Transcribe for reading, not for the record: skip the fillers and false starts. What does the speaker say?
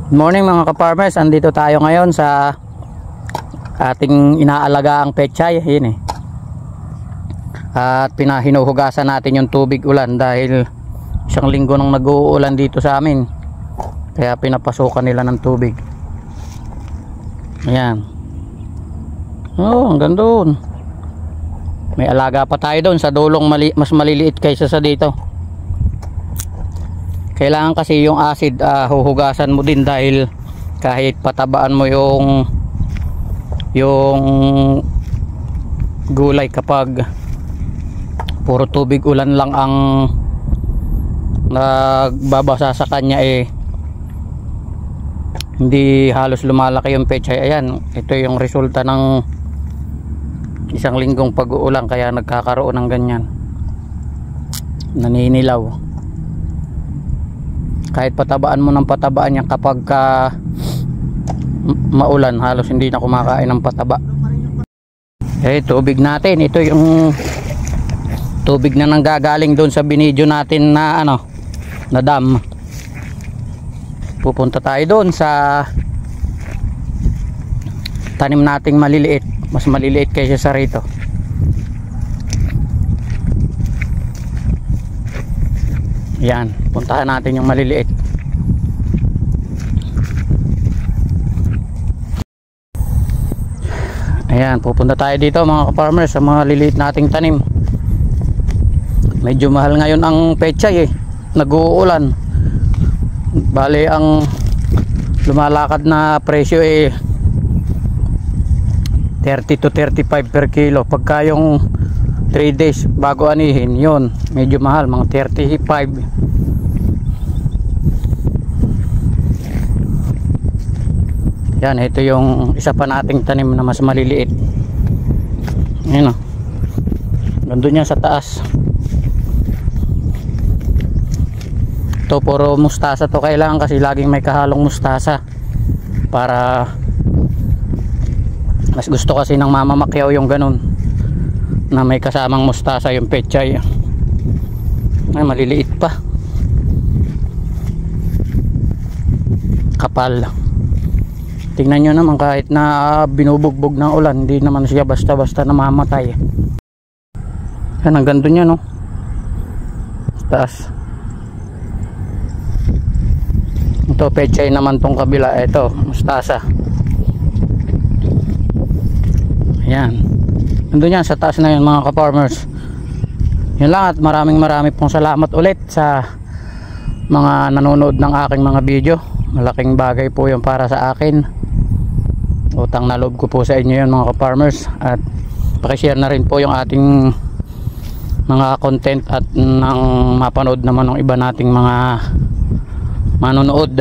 Morning mga ka-farmers, andito tayo ngayon sa ating inaalagaang pechay. Yun At pinahinuhugasan natin yung tubig ulan dahil isang linggo nang nag-uulan dito sa amin. Kaya pinapasukan nila ng tubig. Ayan. Oh, hanggang doon. May alaga pa tayo doon sa dulong mas maliliit kaysa sa dito. Kailangan kasi yung acid huhugasan mo din dahil kahit patabaan mo yung gulay kapag puro tubig ulan lang ang nagbabasa sa kanya hindi halos lumalaki yung pechay. Ayan, ito yung resulta ng isang linggong pag-uulan kaya nagkakaroon ng ganyan, naninilaw. Kahit patabaan mo ng patabaan yan kapag maulan, halos hindi na kumakain ng pataba. Tubig natin, ito yung tubig na nanggagaling doon sa binidyo natin na na dam. Pupunta tayo doon sa tanim nating maliliit, mas maliliit kaysa sa rito. Yan, puntahan natin yung maliliit. Ayan, pupunta tayo dito mga ka-farmers sa mga liliit nating tanim. Medyo mahal ngayon ang pechay nag-uulan. Bale ang lumalakad na presyo 30 to 35 per kilo. Pagka yung 3 days bago anihin, yun medyo mahal, mga 35. Yan, ito yung isa pa nating tanim na mas maliliit. Ayun nandun yan sa taas. Ito puro mustasa to, kailangan kasi laging may kahalong mustasa para mas gusto kasi ng mama Macquiao yung ganun na may kasamang mustasa yung pechay. Ay, maliliit pa, kapal. Tingnan nyo naman, kahit na binubugbog ng ulan, hindi naman siya basta basta namamatay. Yan, ang ganda nya taas. Ito pechay naman tong kabila, ito mustasa. Ayan, nandun yan sa taas na yun mga ka-farmers. Yun lang, at maraming pong salamat ulit sa mga nanonood ng aking mga video. Malaking bagay po yun para sa akin. Utang na loob ko po sa inyo yun mga ka-farmers. At pakishare na rin po yung ating mga content at nang mapanood naman ng iba nating mga manonood.